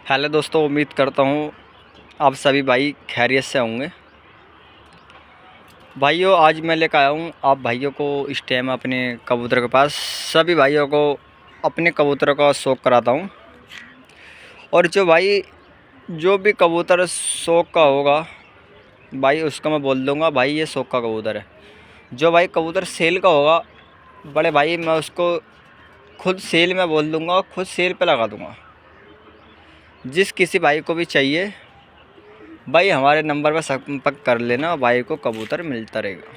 Hello दोस्तों, उम्मीद करता हूँ आप सभी भाई खैरियत से होंगे। भाइयों, आज मैं लेकर आया हूँ आप भाइयों को इस टाइम अपने कबूतर के पास सभी भाइयों को अपने कबूतरों का शौक़ कराता हूँ। और जो भी कबूतर शौक़ का होगा भाई, उसका मैं बोल दूँगा भाई ये शौक़ का कबूतर है। जो भाई कबूतर सेल का होगा बड़े भाई, मैं उसको खुद सेल में बोल दूँगा और खुद सेल पे लगा दूँगा। जिस किसी भाई को भी चाहिए भाई हमारे नंबर पर संपर्क कर लेना, भाई को कबूतर मिलता रहेगा।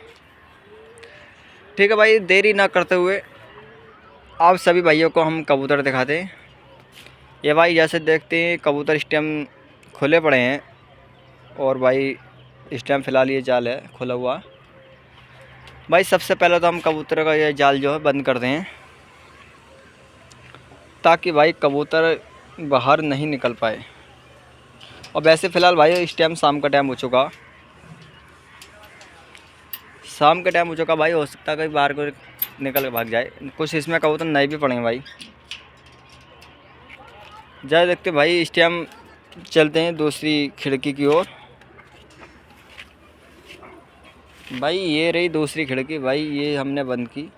ठीक है भाई, देरी ना करते हुए आप सभी भाइयों को हम कबूतर दिखाते हैं। ये भाई जैसे देखते हैं कबूतर इस टाइम खुले पड़े हैं और भाई इस टाइम फ़िलहाल ये जाल है खुला हुआ। भाई सबसे पहले तो हम कबूतर का ये जाल जो है बंद करते हैं, ताकि भाई कबूतर बाहर नहीं निकल पाए। और वैसे फ़िलहाल भाई इस टाइम शाम का टाइम हो चुका भाई, हो सकता है कहीं बाहर को निकल के भाग जाए। कुछ इसमें कबूतर नए भी पड़े हैं भाई। जाए देखते भाई, इस टाइम चलते हैं दूसरी खिड़की की ओर। भाई ये रही दूसरी खिड़की भाई, ये हमने बंद की।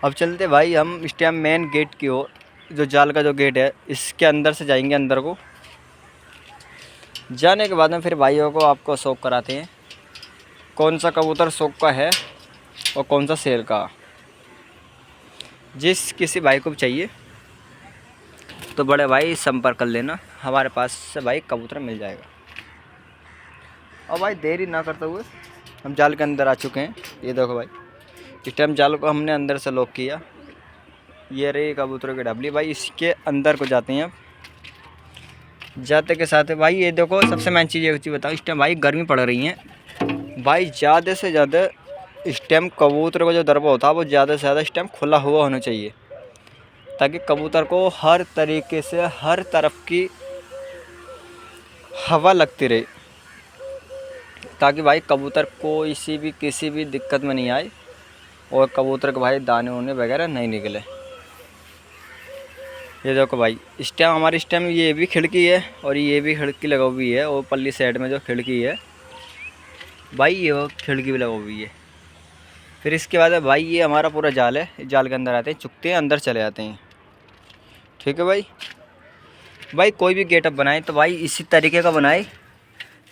अब चलते भाई हम इस टाइम मेन गेट की ओर, जो जाल का जो गेट है इसके अंदर से जाएंगे। अंदर को जाने के बाद में फिर भाइयों को आपको शौक़ कराते हैं कौन सा कबूतर शौक़ का है और कौन सा सेल का। जिस किसी भाई को भी चाहिए तो बड़े भाई संपर्क कर लेना, हमारे पास से भाई कबूतर मिल जाएगा। और भाई देरी ना करते हुए हम जाल के अंदर आ चुके हैं। ये देखो भाई, इस टाइम जाल को हमने अंदर से लॉक किया। ये रही कबूतरों की डबली भाई, इसके अंदर को जाते हैं। अब जाते के साथ भाई ये देखो, सबसे मेन चीज़ एक चीज़ बताओ, इस टाइम भाई गर्मी पड़ रही है भाई। ज़्यादा से ज़्यादा इस टाइम कबूतर का जो दरबा होता है वो ज़्यादा से ज़्यादा इस टाइम खुला हुआ होना चाहिए, ताकि कबूतर को हर तरीके से हर तरफ की हवा लगती रहे, ताकि भाई कबूतर कोई सी भी किसी भी दिक्कत में नहीं आए और कबूतर के भाई दाने वाने वगैरह नहीं निकले। ये देखो भाई, इस टाइम ये भी खिड़की है और ये भी खिड़की लगा हुई है, और पल्ली साइड में जो खिड़की है भाई ये वो खिड़की भी लगा हुई है। फिर इसके बाद भाई ये हमारा पूरा जाल है, जाल के अंदर आते हैं, चुकते हैं, अंदर चले जाते हैं। ठीक है भाई। भाई कोई भी गेटअप बनाए तो भाई इसी तरीके का बनाए,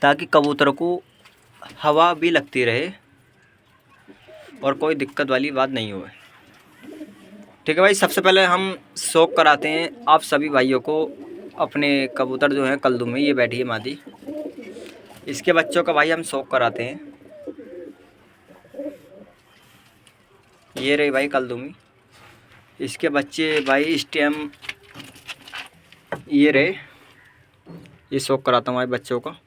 ताकि कबूतर को हवा भी लगती रहे और कोई दिक्कत वाली बात नहीं हो। ठीक है भाई, सबसे पहले हम शौक़ कराते हैं आप सभी भाइयों को अपने कबूतर जो हैं कल्दू में। ये बैठी है मादी, इसके बच्चों का भाई हम शौक़ कराते हैं। ये रही भाई कल्दूमी, इसके बच्चे भाई इस टाइम ये रहे, ये शौक़ कराता हूँ भाई बच्चों का।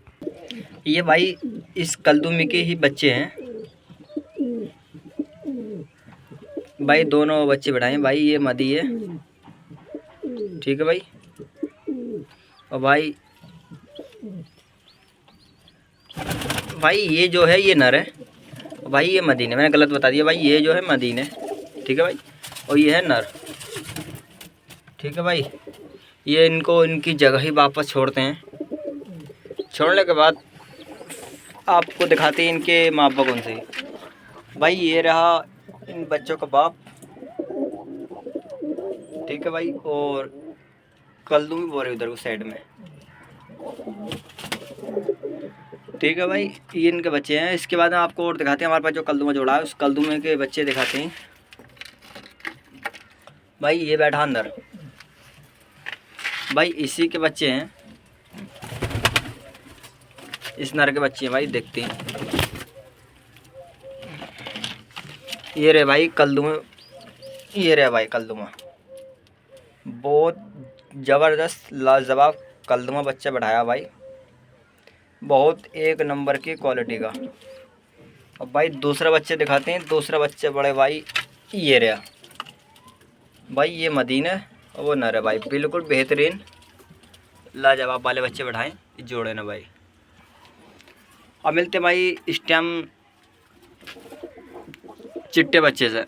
ये भाई इस कल्दूमी के ही बच्चे हैं भाई, दोनों बच्चे बैठाए भाई। ये मदी है, ठीक है भाई। और भाई ये जो है ये नर है भाई, ये मदीन है, मैंने गलत बता दिया भाई, ये जो है मदीन है, ठीक है भाई। और ये है नर, ठीक है भाई। ये इनको इनकी जगह ही वापस छोड़ते हैं। छोड़ने के बाद आपको दिखाते हैं इनके माँ बाप कौन से। भाई ये रहा इन बच्चों का बाप, ठीक है भाई। और कल्दू भी बोल रहे उधर उस साइड में, ठीक है भाई। ये इनके बच्चे हैं। इसके बाद में आपको और दिखाते हैं, हमारे पास जो कल्दूमा जोड़ा है उस कल्दूमे के बच्चे दिखाते हैं भाई। ये बैठा अंदर भाई, इसी के बच्चे हैं, इस नर के बच्चे हैं भाई, देखते हैं। ये रहे भाई कल्दूमा, ये रहे भाई कल्दूमा, बहुत ज़बरदस्त लाजवाब कल्दूमा बच्चा बैठाया भाई, बहुत एक नंबर की क्वालिटी का। अब भाई दूसरा बच्चे दिखाते हैं। दूसरा बच्चे बड़े भाई, ये रहा भाई, ये मदीना और वो नर है भाई, बिल्कुल बेहतरीन लाजवाब वाले बच्चे बैठाएं जोड़े ना भाई। अब मिलते भाई इस टाइम चिट्टे बच्चे से।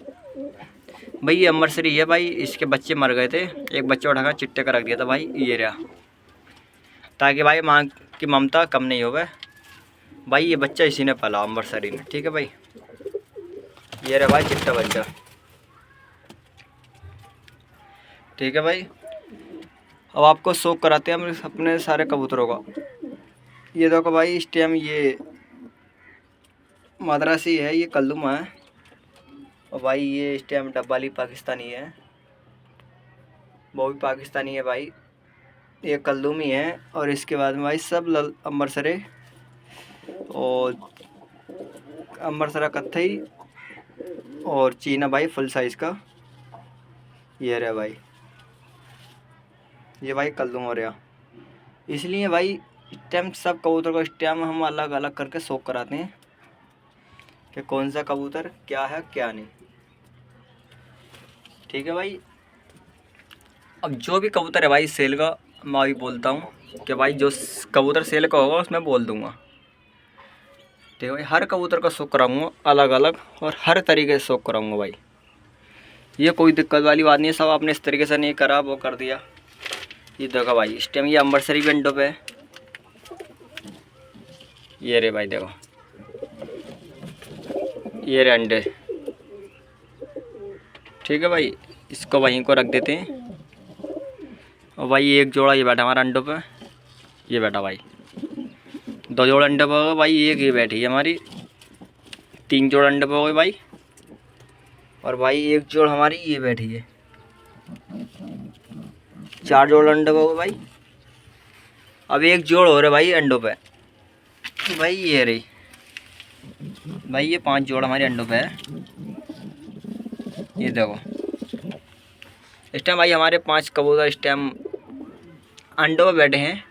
भाई ये अमरसरी है भाई, इसके बच्चे मर गए थे, एक बच्चा उठाकर चिट्टे का रख दिया था भाई, ये रहा, ताकि भाई माँ की ममता कम नहीं होवे भाई। ये बच्चा इसी ने पाला अमरसरी ने, ठीक है भाई। ये रहा भाई चिट्टा बच्चा, ठीक है भाई। अब आपको शौक कराते हैं हम अपने सारे कबूतरों का। ये देखो भाई इस टाइम ये मद्रासी है, ये कल्लुमा है, और भाई ये इस टाइम डब्बाली पाकिस्तानी है, वो भी पाकिस्तानी है भाई। ये कल्लुमी है, और इसके बाद में भाई सब अमरसरे और अमरसरा कत्थई और चीना भाई फुल साइज़ का। ये रहा भाई, ये भाई कल्लुम हो रहा। इसलिए भाई इस टाइम सब कबूतर को इस टाइम हम अलग अलग करके शौक कराते हैं कि कौन सा कबूतर क्या है क्या नहीं, ठीक है भाई। अब जो भी कबूतर है भाई सेल का, मैं अभी बोलता हूँ कि भाई जो कबूतर सेल का होगा उसमें बोल दूँगा, ठीक है भाई। हर कबूतर का शौक कराऊँगा अलग अलग, और हर तरीके से शौक कराऊँगा भाई, ये कोई दिक्कत वाली बात नहीं है। सब आपने इस तरीके से नहीं करा, वो कर दिया। ये देखो भाई इस टाइम ये अमरसरी भी अंडों पे है, ये रे भाई देखो, ये रे अंडे, ठीक है भाई। इसको वहीं को रख देते हैं, और भाई एक जोड़ा ये बैठा हमारा अंडों पे, ये बैठा भाई, 2 जोड़ अंडे पे हो गए भाई, एक ये बैठी है हमारी, 3 जोड़ अंडे पे हो गए भाई, और भाई एक जोड़ हमारी ये बैठी है, 4 जोड़ अंडे पे हो गए भाई। अब एक जोड़ हो रहा है भाई अंडों पे, भाई ये रही भाई, ये 5 जोड़ हमारे अंडों पे है। ये देखो इस टाइम भाई हमारे 5 कबूतर इस टाइम अंडों पे बैठे हैं,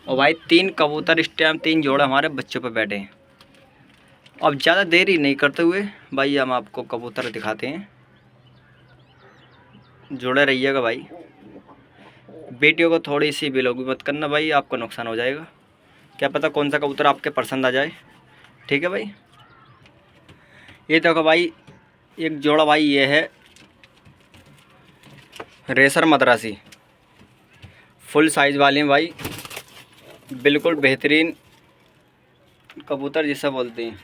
और भाई 3 कबूतर इस टाइम 3 जोड़ हमारे बच्चों पे बैठे हैं। अब ज़्यादा देरी नहीं करते हुए भाई हम आपको कबूतर दिखाते हैं, जुड़े रहिएगा भाई। वीडियो को थोड़ी सी भी लोग मत करना भाई, आपको नुकसान हो जाएगा, क्या पता कौन सा कबूतर आपके पसंद आ जाए, ठीक है भाई। ये देखो भाई एक जोड़ा भाई ये है रेसर मद्रासी, फुल साइज़ वाले हैं भाई, बिल्कुल बेहतरीन कबूतर जिसे बोलते हैं,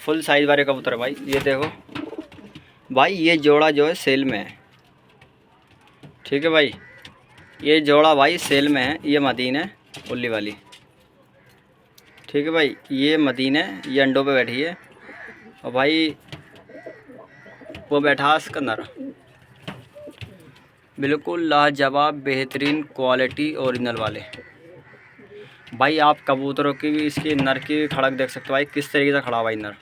फुल साइज़ वाले कबूतर है भाई। ये देखो भाई ये जोड़ा जो है सेल में है, ठीक है भाई। ये जोड़ा भाई सेल में है, ये मदीन है उल्ली वाली, ठीक है भाई। ये मदीन है, ये अंडों पे बैठी है, और भाई वो बैठा इसका नर, बिल्कुल लाजवाब बेहतरीन क्वालिटी ओरिजिनल वाले भाई। आप कबूतरों की भी इसके नर की खड़क देख सकते हो भाई, किस तरीके से खड़ा भाई नर,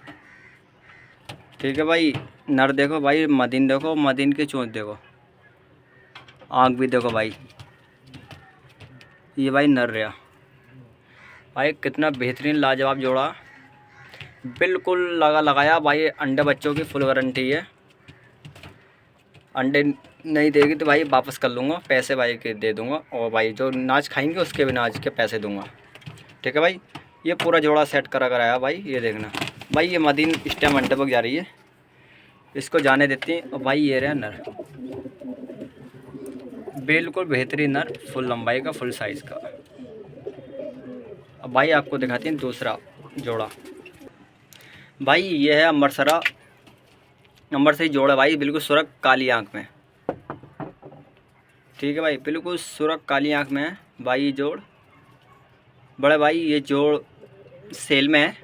ठीक है भाई। नर देखो भाई, मदीन देखो, मदीन की चोंच देखो, आँख भी देखो भाई, ये भाई नर रहा भाई, कितना बेहतरीन लाजवाब जोड़ा, बिल्कुल लगाया भाई। अंडे बच्चों की फुल गारंटी है, अंडे नहीं देगी तो भाई वापस कर लूँगा, पैसे भाई के दे दूँगा, और भाई जो नाच खाएंगे उसके भी नाच के पैसे दूँगा, ठीक है भाई। ये पूरा जोड़ा सेट करा आया भाई, ये देखना भाई। ये मदीन इस टाइम अंडे पर जा रही है, इसको जाने देती हैं, और भाई ये रहा नर, बिल्कुल बेहतरीन नर, फुल लंबाई का, फुल साइज़ का। अब भाई आपको दिखाते हैं दूसरा जोड़ा भाई, ये है अमरसरी जोड़ा भाई, बिल्कुल सुरख काली आँख में, ठीक है भाई, बिल्कुल सुरख काली आँख में है भाई ये जोड़। बड़े भाई ये जोड़ सेल में है,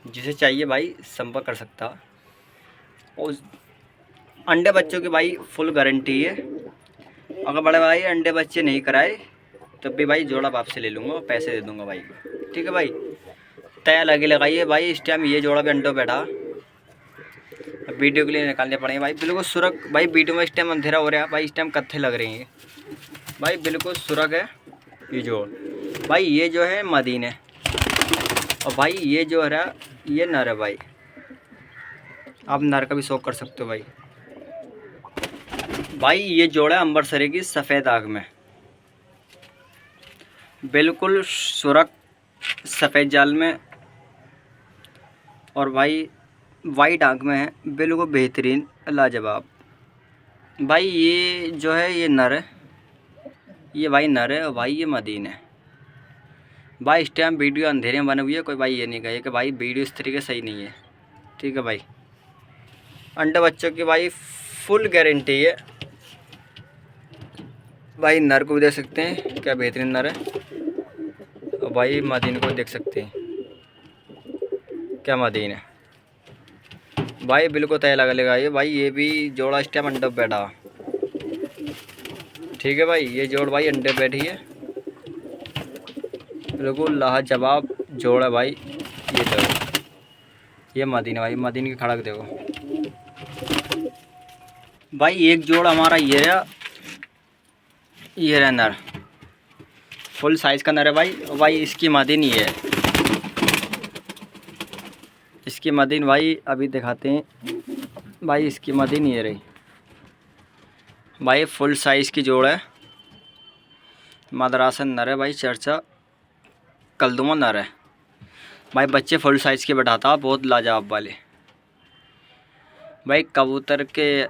जिसे चाहिए भाई संपर्क कर सकता। और अंडे बच्चों की भाई फुल गारंटी है, अगर बड़े भाई अंडे बच्चे नहीं कराए तब भी भाई जोड़ा वापस ले लूँगा, पैसे दे दूँगा भाई, ठीक है भाई। तय लगे लगाइए भाई, इस टाइम ये जोड़ा भी अंडों बैठा, वीडियो के लिए निकालने पड़ेंगे भाई, बिल्कुल सुरख भाई। वीडियो में इस टाइम अंधेरा हो रहा है भाई, इस टाइम कत्थे लग रही हैं भाई, बिल्कुल सुरख है ये जोड़ भाई। ये जो है मदीन है, और भाई ये जो है ये नर है भाई, आप नर का भी शौक कर सकते हो भाई। भाई ये जोड़ा है अमरसरी की सफ़ेद आग में, बिल्कुल सुरख सफ़ेद जाल में, और भाई वाइट आँख में है, बिल्कुल बेहतरीन लाजवाब। भाई ये जो है ये नर है, ये भाई नर है और भाई ये मदीन है। भाई इस टाइम वीडियो अंधेरे में बनी हुई है, कोई भाई ये नहीं कहे कि भाई वीडियो इस तरीके सही नहीं है। ठीक है भाई, अंडे बच्चों की भाई फुल गारंटी है। भाई नर को भी देख सकते हैं, क्या बेहतरीन नर है। और भाई मदीन को देख सकते हैं, क्या मदीन है। भाई बिल्कुल तय लगा लेगा ये। भाई ये भी जोड़ा इस टाइम अंडे पे बैठा। ठीक है भाई, ये जोड़ भाई अंडे पे बैठी है, बिल्कुल लाजवाब जोड़ है भाई। ये देखो, ये मदीन है भाई, मदीन की खड़क देखो भाई। एक जोड़ हमारा ये रहा, ये रहा नर, फुल साइज़ का नर है भाई। और भाई इसकी मदीन ये है, इसकी मदीन भाई अभी दिखाते हैं। भाई इसकी मदीन ये रही भाई, फुल साइज़ की जोड़ है, मदरासन नर है भाई, चर्चा कलदुमा नर है भाई। बच्चे फुल साइज़ के बैठाता, बहुत लाजवाब वाले। भाई कबूतर के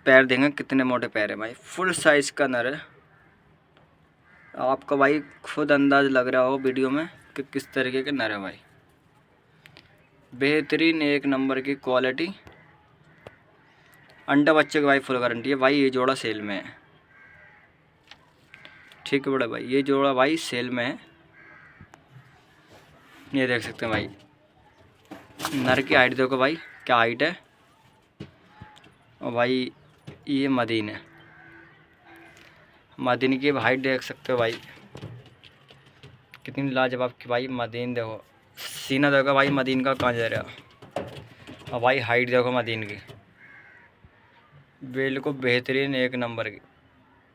पैर देंगे कितने मोटे पैर है भाई, फुल साइज़ का नर है। आपको भाई खुद अंदाज़ लग रहा हो वीडियो में कि किस तरीके के नर है भाई। बेहतरीन एक नंबर की क्वालिटी। अंडा बच्चे की भाई फुल गारंटी है भाई। ये जोड़ा सेल में है। ठीक है बड़े भाई, ये जोड़ा भाई सेल में है। ये देख सकते हैं भाई, नर की हाइट देखो भाई, क्या हाइट है। और भाई ये मदीन है, मदीन की हाइट देख सकते हो भाई, कितनी लाजवाब की भाई मदीन। देखो सीना देखो भाई मदीन का कहाँ जा रहा। और भाई हाइट देखो मदीन की, बिल्कुल बेहतरीन एक नंबर की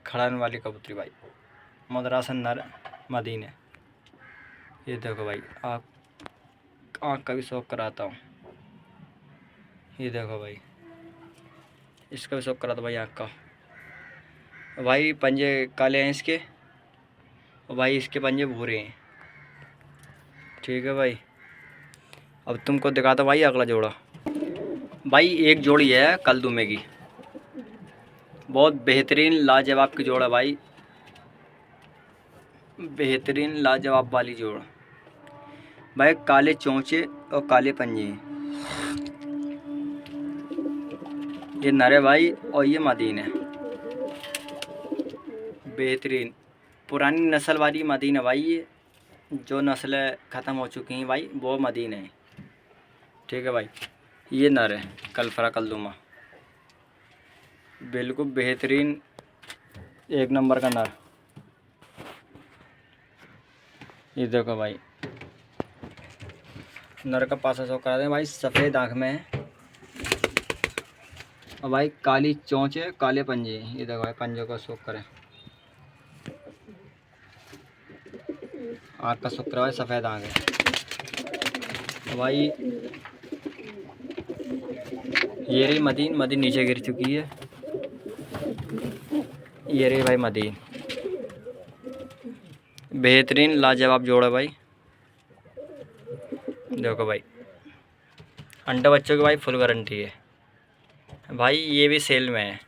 खड़ाने वाली कबूतरी भाई। मदरासन नर मदीन है। ये देखो भाई, आप आँख का भी शौक कराता हूँ। ये देखो भाई, इसका भी शौक कराता भाई आँख का। भाई पंजे काले हैं इसके, और भाई इसके पंजे भूरे हैं। ठीक है भाई, अब तुमको दिखाता भाई अगला जोड़ा। भाई एक जोड़ी है कलदुमे की, बहुत बेहतरीन लाजवाब की जोड़ है भाई, बेहतरीन लाजवाब वाली जोड़ भाई। काले चोंचे और काले पंजे, ये नर है भाई और ये मदीन है। बेहतरीन पुरानी नस्ल वाली मदीन है भाई। ये जो नस्लें ख़त्म हो चुकी हैं भाई वो मदीन है। ठीक है भाई, ये नर है कलफरा कलदुमा, बिल्कुल बेहतरीन एक नंबर का नर। ये देखो भाई, नर का पासा शो करा दें भाई, सफ़ेद आँख में है। और भाई काली चोंच है, काले पंजे। ये देखो भाई पंजों का शौक करें, आँख का शौक करा भाई, सफ़ेद आँख है। भाई ये रही मदीन, मदीन नीचे गिर चुकी है। ये रही भाई मदीन, बेहतरीन लाजवाब जोड़ है भाई। देखो भाई, अंडा बच्चों की भाई फुल गारंटी है भाई। ये भी सेल में है।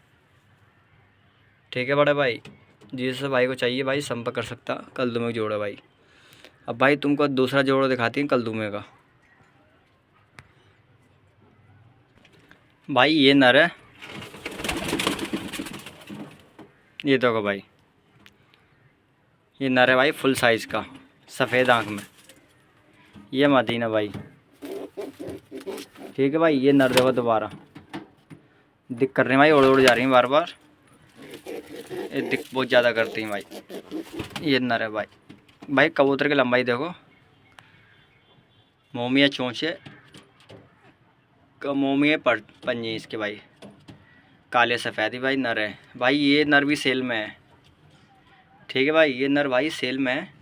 ठीक है बड़े भाई, जिस भाई को चाहिए भाई संपर्क कर सकता। कलदुमे का जोड़ है भाई। अब भाई तुमको दूसरा जोड़ दिखाती हैं कलदुमे का। भाई ये नर है, ये देखो भाई, ये नर है भाई फुल साइज़ का, सफ़ेद आँख में। ये मदीन है भाई। ठीक है भाई, ये नर देखो दोबारा दिख कर रही हैं भाई, उड़ उड़ जा रही हैं बार बार, ये दिख बहुत ज़्यादा करती हैं भाई। ये नर है भाई। भाई कबूतर की लंबाई देखो, मोमिया चोंचे, मोमिया पंजे इसके भाई, काले सफ़ेदी भाई नर है भाई। ये नर भी सेल में है। ठीक है भाई, ये नर भाई सेल में है,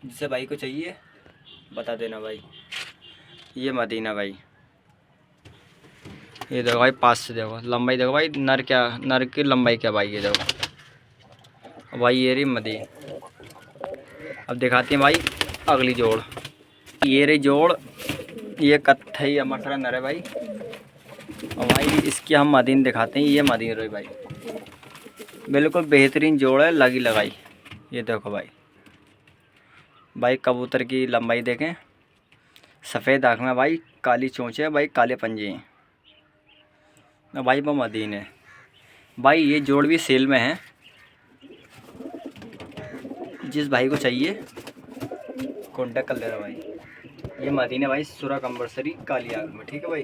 जिसे भाई को चाहिए बता देना भाई। ये मदीना भाई, ये देखो भाई पास से देखो लंबाई देखो भाई, नर क्या, नर की लंबाई क्या भाई। ये देखो भाई, ये रही मदीन। अब दिखाती हैं भाई अगली जोड़। ये रही जोड़ ये कत्थई अमरसरा नर है भाई। और भाई इसकी हम मदीन दिखाते हैं। ये मदीन रही भाई, बिल्कुल बेहतरीन जोड़ है, लगी लगाई। ये देखो भाई, भाई कबूतर की लंबाई देखें, सफ़ेद आँख में भाई, काली चोंच है भाई, काले पंजे हैं भाई, वो मदीन है भाई। ये जोड़ भी सेल में है, जिस भाई को चाहिए कॉन्टेक्ट कर लेना भाई। ये मदीन है भाई, सुरा कंपलसरी काली आँख में, ठीक है भाई।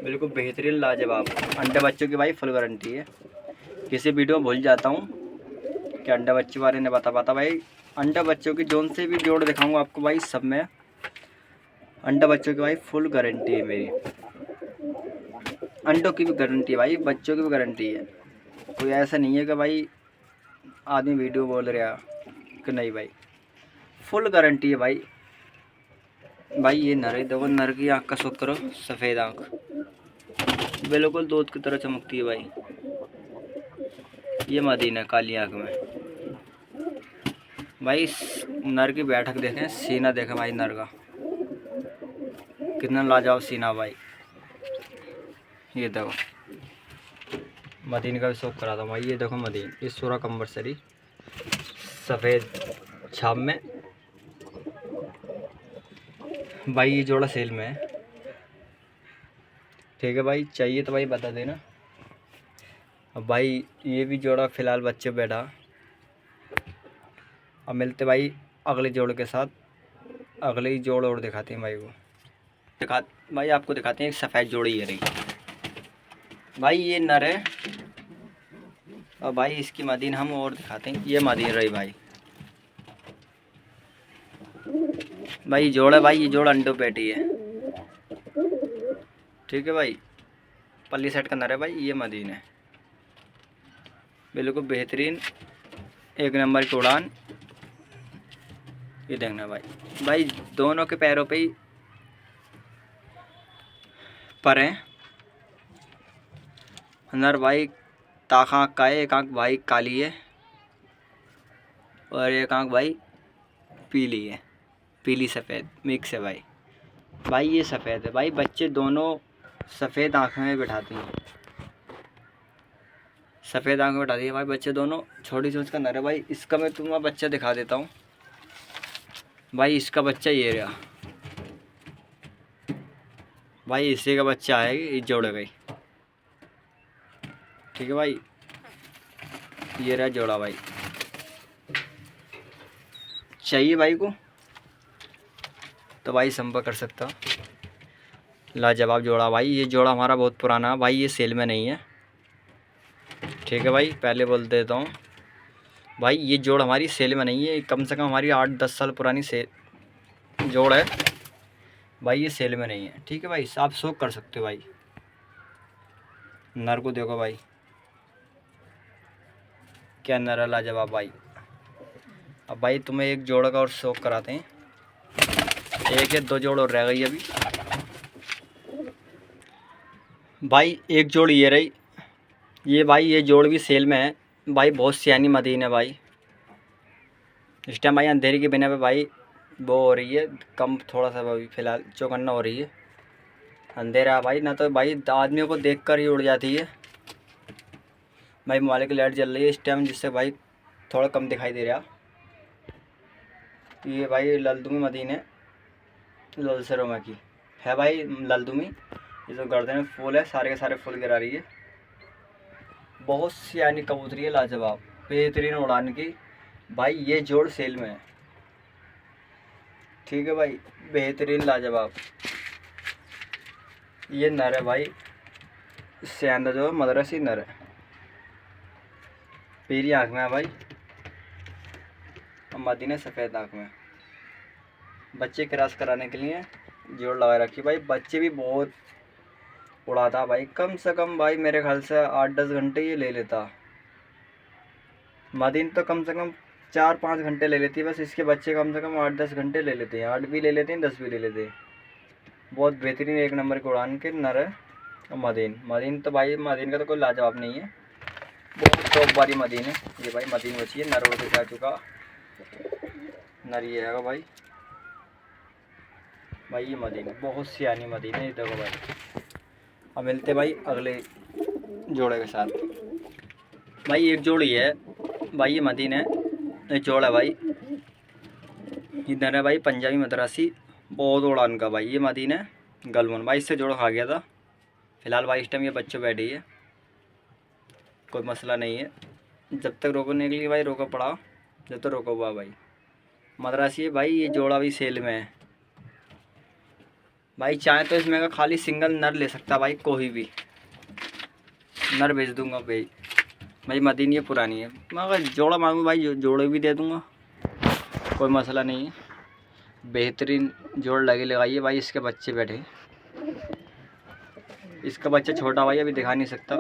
बिल्कुल बेहतरीन लाजवाब अंडे बच्चों की भाई फुल गारंटी है। किसी वीडियो में भूल जाता हूँ कि अंडे बच्चे बारे में बता पाता भाई। अंडे बच्चों की जोन से भी जोड़ दिखाऊंगा आपको भाई, सब में अंडे बच्चों की भाई फुल गारंटी है मेरी। अंडों की भी गारंटी है भाई, बच्चों की भी गारंटी है। कोई ऐसा नहीं है कि भाई आदमी वीडियो बोल रहा कि नहीं भाई, फुल गारंटी है भाई। भाई ये नर है, देखो नर की आँख का शौक करो, सफ़ेद आँख बिल्कुल दूध की तरह चमकती है भाई। ये मदीना काली आँख में भाई। नर की बैठक देखें, सीना देखें भाई, नर का कितना लाजवाब सीना भाई। ये देखो मदीन का भी शौक कराता हूँ भाई। ये देखो मदीन, ये सूरा कंपलसरी सफ़ेद छाप में भाई। ये जोड़ा सेल में है, ठीक है भाई। चाहिए तो भाई बता देना। अब भाई ये भी जोड़ा फ़िलहाल बच्चे बैठा। अब मिलते भाई अगले जोड़ के साथ, अगले ही जोड़ और दिखाते हैं भाई को। भाई आपको दिखाते हैं एक सफ़ेद जोड़ी है रही भाई। ये नर है और भाई इसकी मदीन हम और दिखाते हैं। ये मदीन रही भाई। भाई जोड़ है भाई, ये जोड़ अंडो पेटी है, ठीक है भाई। पल्ली सेट का नर है भाई। ये मदीन है, बिल्कुल बेहतरीन, एक नंबर की उड़ान। ये देखना भाई, भाई दोनों के पैरों पे ही पर हैं। नर भाई ताक आँख का है, एक आँख भाई काली है और एक आँख भाई पीली है, पीली सफ़ेद मिक्स है भाई। भाई ये सफ़ेद है भाई, बच्चे दोनों सफ़ेद आँख में बैठाती हैं, सफ़ेद आँख में बैठाती है भाई बच्चे दोनों। छोटी चोंच का नर है भाई। इसका मैं तुम्हें बच्चा दिखा देता हूँ भाई। इसका बच्चा ये रहा भाई, इसी का बच्चा आएगी, इस जोड़े गई, ठीक है भाई। ये रहा जोड़ा भाई। चाहिए भाई को तो भाई संपर्क कर सकता। लाजवाब जोड़ा भाई। ये जोड़ा हमारा बहुत पुराना भाई, ये सेल में नहीं है, ठीक है भाई। पहले बोल देता हूँ भाई, ये जोड़ हमारी सेल में नहीं है। कम से कम हमारी 8-10 साल पुरानी जोड़ है भाई। ये सेल में नहीं है, ठीक है भाई। आप शौक कर सकते हो भाई। नर को देखो भाई, क्या नर है, लाजवाब भाई। अब भाई तुम्हें एक जोड़ का और शौक कराते हैं। एक या दो जोड़ और रह गई अभी भाई। एक जोड़ ये रही। ये भाई ये जोड़ भी सेल में है भाई। बहुत सियानी मदीन है भाई। इस टाइम भाई अंधेरे की बिना पे भाई वो हो रही है कम, थोड़ा सा भाई फ़िलहाल चौकन्ना हो रही है। अंधेरा है भाई, ना तो भाई आदमियों को देखकर ही उड़ जाती है भाई। मोबाइल की लाइट जल रही है इस टाइम, जिससे भाई थोड़ा कम दिखाई दे रहा। ये भाई ललदुमी मदीन है, ललसरोमा की है भाई ललदुमी। ये जो गर्दन में फूल है, सारे के सारे फूल गिरा रही है। बहुत सियानी कबूतरी है, लाजवाब बेहतरीन उड़ान की भाई। ये जोड़ सेल में है, ठीक है भाई। बेहतरीन लाजवाब। ये नर है भाई, इससे अंदर जो मदरसी नर है, पीली आँख में है भाई और मदीने सफ़ेद आँख में। बच्चे क्रॉस कराने के लिए जोड़ लगा रखी भाई। बच्चे भी बहुत उड़ाता भाई, कम से कम भाई मेरे ख्याल से 8-10 घंटे ये ले लेता। मदीन तो कम से कम 4-5 घंटे ले लेती है बस। इसके बच्चे कम से कम 8-10 घंटे ले लेते हैं, 8 भी ले लेते हैं, 10 भी ले लेते हैं। बहुत बेहतरीन एक नंबर के उड़ान के नर है। और मदीन तो भाई, मदीन का तो कोई लाजवाब नहीं है, बहुत टॉप वाली मदीन है ये भाई। मदीन बची है, नर उड़ के जा चुका, नर ये है भाई। भाई ये मदीना बहुत सियानी मदीना है, ये देखो भाई। अब मिलते भाई अगले जोड़े के साथ। भाई एक जोड़ी है भाई, ये मदीना है, एक जोड़ा है भाई। इधर है भाई पंजाबी मद्रासी, बहुत उड़ान का भाई। ये मदीना है गलवन भाई, इससे जोड़ा खा गया था। फिलहाल भाई इस टाइम ये बच्चे बैठी है, कोई मसला नहीं है। जब तक रोकने के लिए भाई रोका पड़ा, जब तक रोका हुआ भाई। मद्रासी है भाई, ये जोड़ा भी सेल में है भाई। चाहे तो इसमें का खाली सिंगल नर ले सकता भाई, कोई भी नर भेज दूंगा भाई। भाई मदीनी है, पुरानी है। मैं अगर जोड़ा मांगू भाई जोड़े भी दे दूंगा, कोई मसला नहीं है। बेहतरीन जोड़ लगे लगाइए भाई। इसके बच्चे बैठे, इसका बच्चा छोटा भाई अभी दिखा नहीं सकता,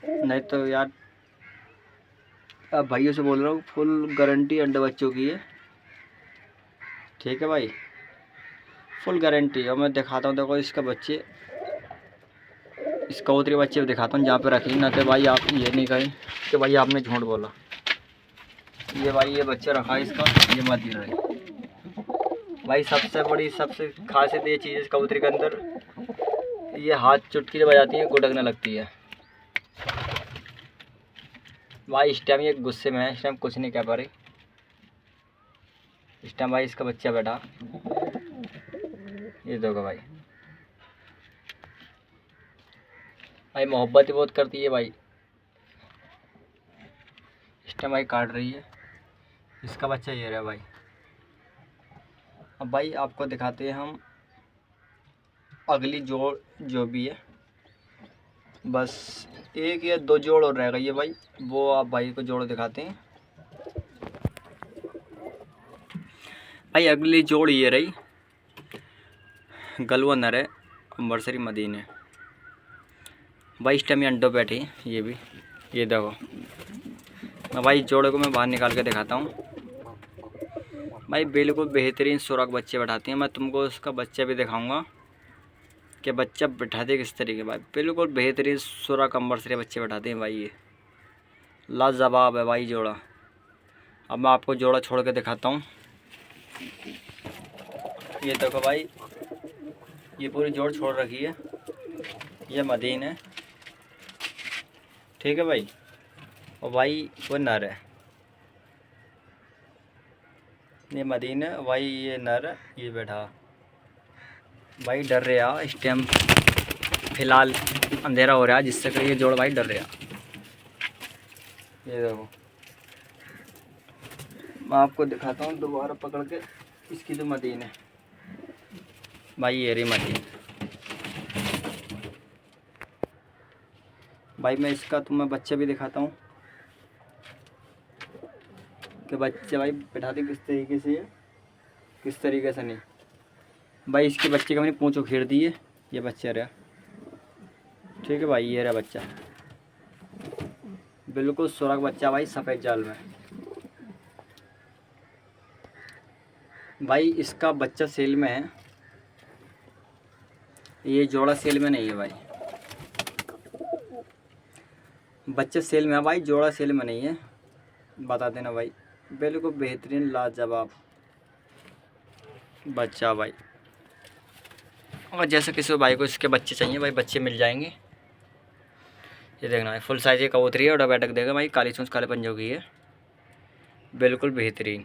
नहीं तो यार अब भाइयों से बोल रहा हूँ, फुल गारंटी अंडे बच्चों की है, ठीक है भाई, फुल गारंटी। और मैं दिखाता हूँ, देखो इसका बच्चे, इस कबूतरी बच्चे भी दिखाता हूँ जहाँ पे रखी, ना तो भाई आप ये नहीं कहें कि भाई आपने झूठ बोला। ये भाई ये बच्चा रखा है इसका, ये मदीना है भाई। सबसे बड़ी सबसे खासियत ये चीज़ है इस कबूतरी के अंदर, ये हाथ चुटकी जब बजाती है गुडकने लगती है भाई। इस टाइम ये गुस्से में है, इस टाइम कुछ नहीं कह पा रही। इस टाइम भाई इसका बच्चा बैठा, ये देखो भाई। भाई मोहब्बत ही बहुत करती है भाई। इस टाइम भाई काट रही है, इसका बच्चा ये रहा भाई। अब भाई आपको दिखाते हैं हम अगली जोड़ जो भी है, बस एक या दो जोड़ और रह गई है भाई, वो आप भाई को जोड़ दिखाते हैं भाई। अगली जोड़ ये रही, गलवा नर है, अम्बरसरी मदीने भाई। इस टाइम ये अंडों बैठी है, ये भी, ये देखो। मैं भाई जोड़े को मैं बाहर निकाल के दिखाता हूँ भाई। बिल्कुल बेहतरीन सुराख बच्चे बैठाती हैं। मैं तुमको उसका बच्चा भी दिखाऊंगा कि बच्चा बैठाते किस तरीके भाई। बिल्कुल बेहतरीन सुराख अम्बरसरी बच्चे बैठाते हैं भाई, ये लाजवाब है भाई जोड़ा। अब मैं आपको जोड़ा छोड़ के दिखाता हूँ, ये देखो भाई, ये पूरी जोड़ छोड़ रखी है, ये मदीन है, ठीक है भाई। और भाई वो नर है, ये मदीन है भाई, ये नर है, ये बैठा भाई। डर रहा इस टाइम, फिलहाल अंधेरा हो रहा है जिससे कि ये जोड़ भाई डर रहा। ये देखो मैं आपको दिखाता हूँ दोबारा पकड़ के, इसकी जो मदीन है भाई, ये रही मदीन भाई। मैं इसका तुम्हें बच्चे भी दिखाता हूँ कि बच्चे भाई बैठाते किस तरीके से है, किस तरीके से नहीं भाई। इसके बच्चे का मैंने पूंछ उखेड़ दी है, ये बच्चा रहा, ठीक है भाई। ये रहा बच्चा, बिल्कुल सुराख बच्चा भाई, सफ़ेद जाल में भाई। इसका बच्चा सेल में है, ये जोड़ा सेल में नहीं है भाई। बच्चा सेल में है भाई, जोड़ा सेल में नहीं है, बता देना भाई। बिल्कुल बेहतरीन लाजवाब बच्चा भाई। और जैसे किसी भाई को इसके बच्चे चाहिए भाई, बच्चे मिल जाएंगे। ये देखना है फुल साइज कबूतरी है, और बैठक देगा भाई, काली चूंच काले पंजों की है, बिल्कुल बेहतरीन।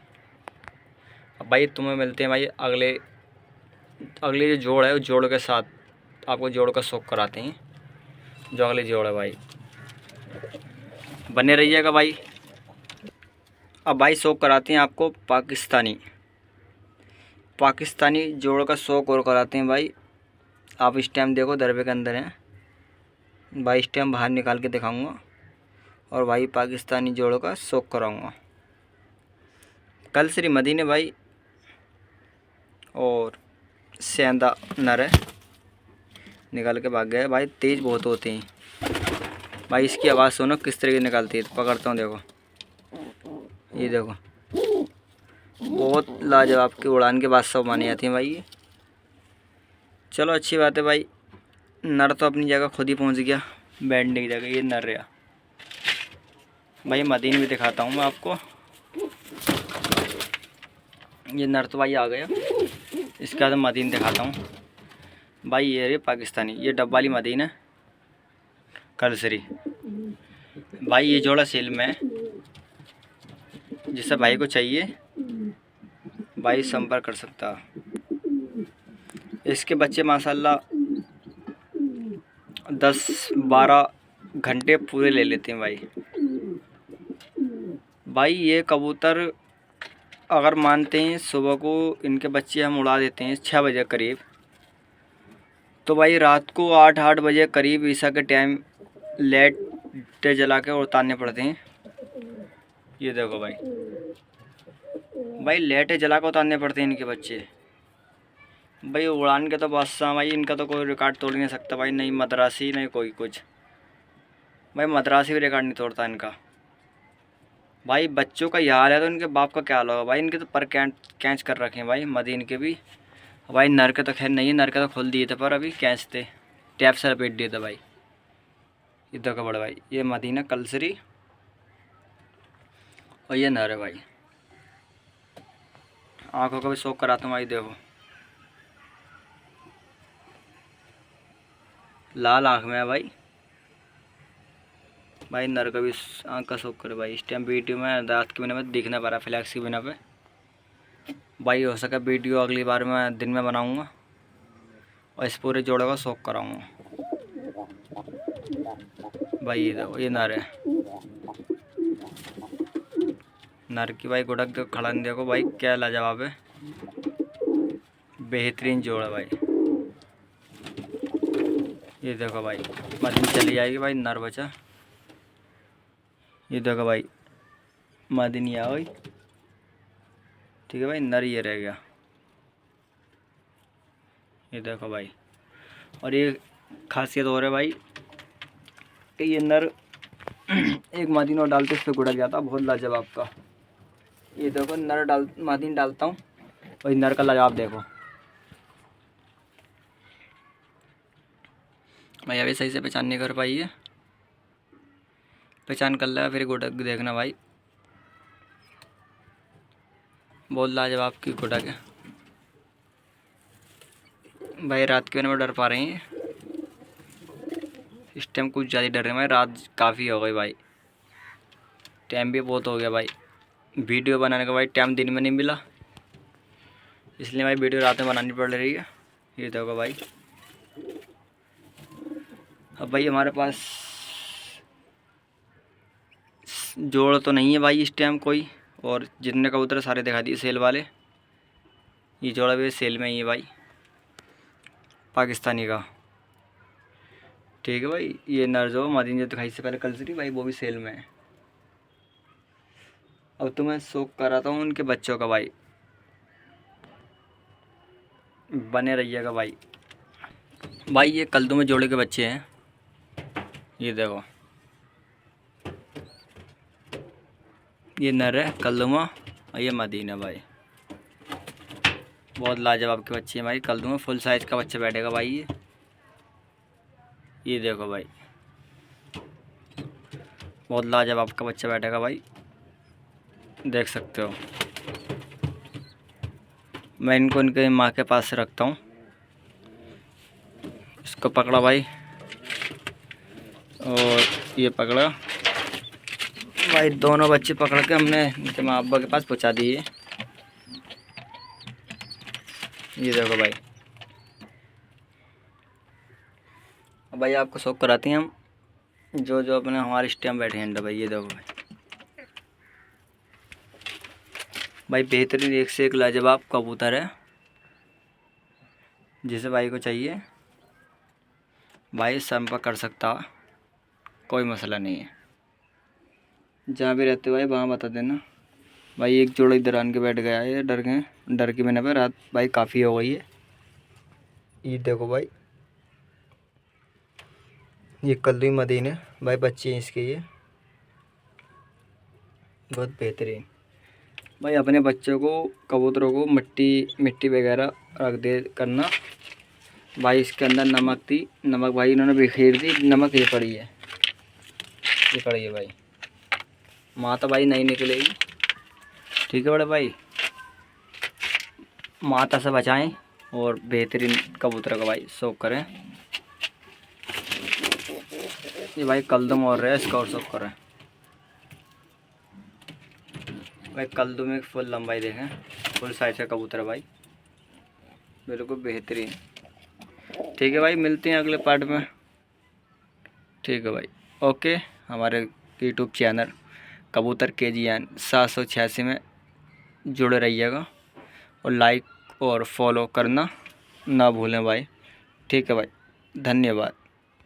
अब भाई तुम्हें मिलते हैं भाई अगले जो जोड़ है, उस जोड़ के साथ आपको जोड़ का शौक कराते हैं। जो अगली जोड़ है भाई, बने रहिएगा भाई। अब भाई शौक कराते हैं आपको पाकिस्तानी जोड़ का शौक और कराते हैं भाई। आप इस टाइम देखो दरबे के अंदर हैं भाई, इस टाइम बाहर निकाल के दिखाऊंगा, और भाई पाकिस्तानी जोड़ों का शौक कराऊंगा। कल श्री मदीने भाई, और सेंधा नर है, निकाल के भाग गया भाई। तेज़ बहुत होते हैं भाई, इसकी आवाज़ सुनो किस तरीके निकालती है। पकड़ता हूँ, देखो ये देखो, बहुत लाजवाब की उड़ान के बादशाह मानी जाती हैं भाई ये। चलो अच्छी बात है भाई, नर तो अपनी जगह खुद ही पहुंच गया बैठने की जगह, ये नर रहा भाई। मदीन भी दिखाता हूँ मैं आपको, ये नर तो भाई आ गया, इसके बाद मदीन दिखाता हूँ भाई। ये रे पाकिस्तानी, ये डब वाली मदीन है कलसरी भाई। ये जोड़ा सेल में है, जिससे भाई को चाहिए भाई संपर्क कर सकता। इसके बच्चे माशाल्लाह 10-12 घंटे पूरे ले लेते हैं भाई। भाई ये कबूतर अगर मानते हैं सुबह को इनके बच्चे हम उड़ा देते हैं 6 बजे करीब, तो भाई रात को 8 बजे करीब ईसा के टाइम लाइट जला के उतारने पड़ते हैं। ये देखो भाई, भाई लाइट जला के उतारने पड़ते हैं इनके बच्चे। भाई उड़ान के तो बादशाह भाई, इनका तो कोई रिकॉर्ड तोड़ नहीं सकता भाई, नहीं मद्रासी नहीं कोई कुछ। भाई मद्रासी भी रिकॉर्ड नहीं तोड़ता इनका। भाई बच्चों का यह हाल है तो इनके बाप का क्या हाल होगा भाई। इनके तो पर कैच कर रखे हैं भाई मदीन के भी। भाई नर के तो खैर नहीं है, नर के तो खोल दिए थे पर अभी कैच थे, टैप से लपेट दिए थे भाई। इधर का बड़ा भाई, ये मदीना कलसरी और ये नर है भाई। आँखों का भी शौक कराता हूँ भाई, देखो लाल आँख में है भाई। भाई नर का भी आँख का शौक करे भाई। इस टाइम वीडियो में रात के बिना में दिख ना पा रहा, फ्लैक्स की बिना पे भाई। हो सका वीडियो अगली बार मैं दिन में बनाऊँगा और इस पूरे जोड़े का शौक कराऊँगा भाई। ये देखो ये नर है, नर की भाई गुड़क देखो, खड़ा नहीं देखो भाई, क्या लाजवाब है, बेहतरीन जोड़ा भाई। ये देखो भाई मदीन चली जाएगी भाई, नर बचा। ये देखो भाई मदीन आ गई, ठीक है भाई, नर ये रह गया। ये देखो भाई, और ये खासियत और है भाई कि ये नर एक मदीन और डालते इस पर गुड़क जाता, बहुत लाजवाब का। ये देखो नर मदीन डालता हूँ और नर का लाजवाब देखो भाई। अभी सही से पहचान नहीं कर पाई है, पहचान कर लिया फिर गुड़क देखना भाई, बहुत लाजवाब की गुड़क है भाई। रात के में डर पा रही हैं इस टाइम, कुछ ज़्यादा डर रहे हैं भाई। रात काफ़ी हो गई भाई, टाइम भी बहुत हो गया भाई। वीडियो बनाने का भाई टाइम दिन में नहीं मिला, इसलिए भाई वीडियो रात में बनानी पड़ रही है। ये देखो भाई, अब भाई हमारे पास जोड़ तो नहीं है भाई इस टाइम कोई, और जितने कबूतर सारे दिखा दिए सेल वाले। ये जोड़ा भी सेल में ही है भाई, पाकिस्तानी का, ठीक है भाई। ये नर जो मदीन जो दिखाई से पहले कलसरी भाई, वो भी सेल में है। अब तो मैं शौक कराता हूँ उनके बच्चों का भाई, बने रहिएगा भाई। भाई ये कल्दू में जोड़े के बच्चे हैं, ये देखो ये नर है कल्दुमा और ये मदीना भाई। बहुत लाजवाब के बच्चे हैं भाई, कल्दुमा फुल साइज का बच्चा बैठेगा भाई। ये देखो भाई बहुत लाजवाब का बच्चा बैठेगा भाई, देख सकते हो। मैं इनको इनके माँ के पास से रखता हूँ। इसको पकड़ा भाई और ये पकड़ा भाई, दोनों बच्चे पकड़ के हमने इनके माँ बाप के पास पहुँचा दिए। ये देखो भाई, अब भाई आपको शौक कराते हैं हम जो जो अपने हमारे स्टैम्प बैठे हैं भाई। ये देखो भाई बेहतरीन एक से एक लाजवाब कबूतर है, जिसे भाई को चाहिए भाई संपर्क कर सकता, कोई मसला नहीं है। जहाँ भी रहते हो भाई वहाँ बता देना भाई। एक जोड़ा इधर आन के बैठ गया है, डर गए, डर की मैंने पे रात भाई काफ़ी हो गई है। ये देखो भाई ये कल्लू मदीन है भाई, बच्चे हैं इसके, ये बहुत बेहतरीन भाई। अपने बच्चों को कबूतरों को मिट्टी वगैरह रख दे करना भाई। इसके अंदर नमक थी, नमक भाई इन्होंने बिखेर दी, नमक ये पड़ी है, ये पड़ी है भाई। माँ तो भाई नहीं निकलेगी, ठीक है बड़े भाई, माता से बचाएं और बेहतरीन कबूतर का भाई शौक करें। ये भाई कलदम और है, इसका और शौक करें भाई। कलदम में फुल लंबाई देखें, फुल साइज का कबूतर है भाई, बिल्कुल बेहतरीन। ठीक है भाई, मिलते हैं अगले पार्ट में। ठीक है भाई, ओके। हमारे यूट्यूब चैनल कबूतर KGN 786 में जुड़े रहिएगा और लाइक और फॉलो करना ना भूलें भाई। ठीक है भाई, धन्यवाद।